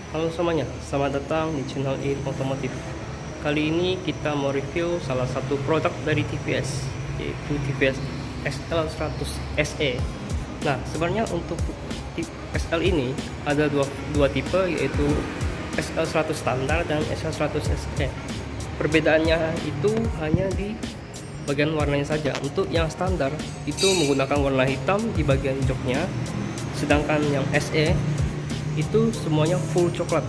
Halo semuanya, selamat datang di channel In Otomotif. Kali ini kita mau review salah satu produk dari TVS, yaitu TVS SL100 SE. Nah, sebenarnya untuk SL ini ada dua tipe, yaitu SL100 standar dan SL100 SE. Perbedaannya itu hanya di bagian warnanya saja. Untuk yang standar itu menggunakan warna hitam di bagian joknya, sedangkan yang SE itu semuanya full coklat,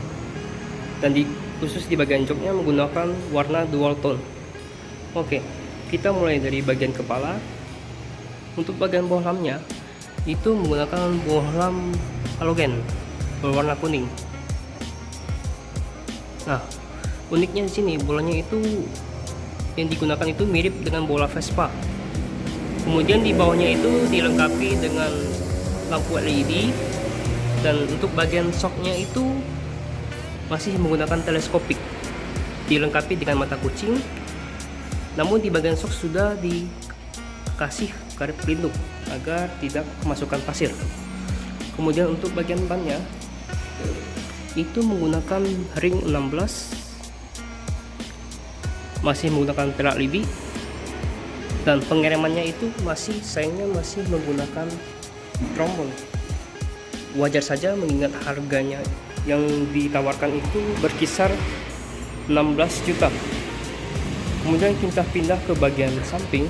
dan khusus di bagian joknya menggunakan warna dual tone. Oke, kita mulai dari bagian kepala. Untuk bagian bohlamnya itu menggunakan bohlam halogen berwarna kuning. Nah, uniknya di sini bolanya itu yang digunakan itu mirip dengan bola Vespa. Kemudian di bawahnya itu dilengkapi dengan lampu LED. Dan untuk bagian shocknya itu masih menggunakan teleskopik, dilengkapi dengan mata kucing. Namun di bagian shock sudah dikasih karet pelindung agar tidak kemasukan pasir. Kemudian untuk bagian bannya itu menggunakan ring 16, masih menggunakan pelak LED, dan pengeremannya itu sayangnya masih menggunakan trombon. Wajar saja mengingat harganya yang ditawarkan itu berkisar 16 juta. Kemudian kita pindah ke bagian samping.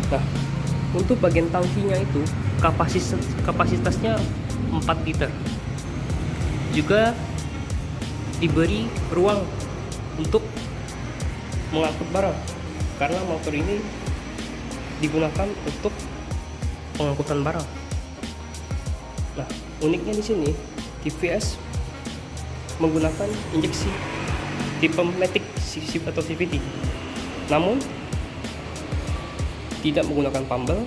Nah, untuk bagian tangkinya itu kapasitasnya 4 liter. Juga diberi ruang untuk mengangkut barang, karena motor ini digunakan untuk pengangkutan barang. Nah, uniknya di sini TVS menggunakan injeksi tipe Matic atau CVT, namun tidak menggunakan pambel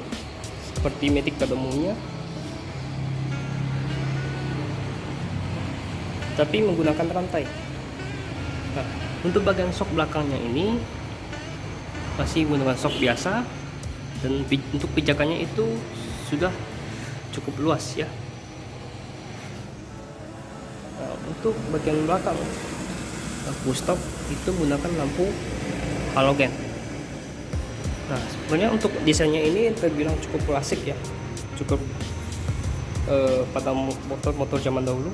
seperti Matic pada umumnya, tapi menggunakan rantai. Nah, untuk bagian shock belakangnya ini masih menggunakan shock biasa, dan untuk pijakannya itu sudah cukup luas ya. Nah, untuk bagian belakang lampu stop itu menggunakan lampu halogen. Nah, sebenarnya untuk desainnya ini terbilang cukup klasik ya, cukup pada motor-motor zaman dahulu.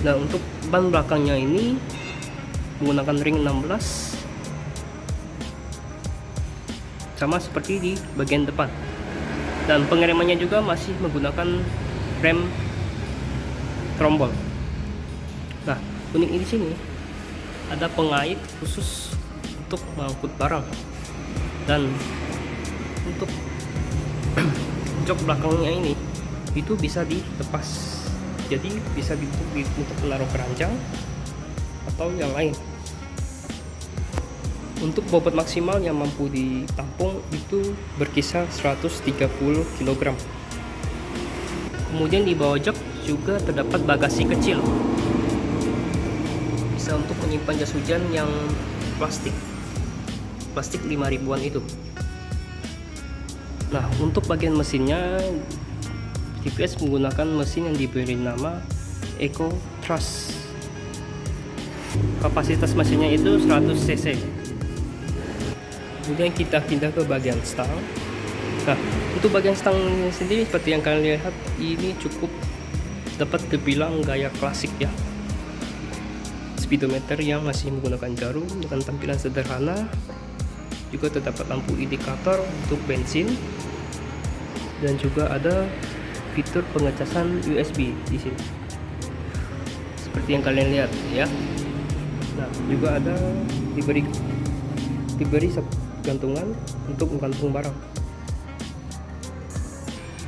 Nah, untuk ban belakangnya ini menggunakan ring 16, sama seperti di bagian depan. Dan pengeremannya juga masih menggunakan rem trombon. Nah, unik di sini ada pengait khusus untuk mengangkut barang, dan untuk jok belakangnya ini itu bisa dilepas, jadi bisa untuk menaruh keranjang atau yang lain. Untuk bobot maksimal yang mampu ditampung itu berkisar 130 kg. Kemudian di bawah jok juga terdapat bagasi kecil, bisa untuk menyimpan jas hujan yang plastik 5 ribuan itu. Nah, untuk bagian mesinnya TVS menggunakan mesin yang diberi nama Eco Trust. Kapasitas mesinnya itu 100 cc. Kemudian kita pindah ke bagian stang. Nah, untuk bagian stang sendiri seperti yang kalian lihat ini cukup dapat dibilang gaya klasik ya. Speedometer yang masih menggunakan jarum dengan tampilan sederhana. Juga terdapat lampu indikator untuk bensin, dan juga ada fitur pengecasan USB di sini. Seperti yang kalian lihat ya. Nah, juga ada diberi gantungan untuk menggantung barang.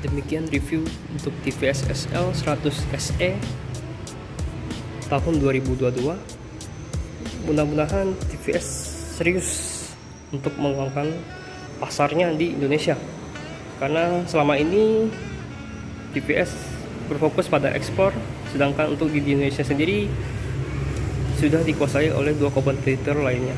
Demikian review untuk TVS SL100 SE tahun 2022. Mudah-mudahan TVS serius untuk mengembangkan pasarnya di Indonesia, karena selama ini TVS berfokus pada ekspor, sedangkan untuk di Indonesia sendiri sudah dikuasai oleh dua kompetitor lainnya.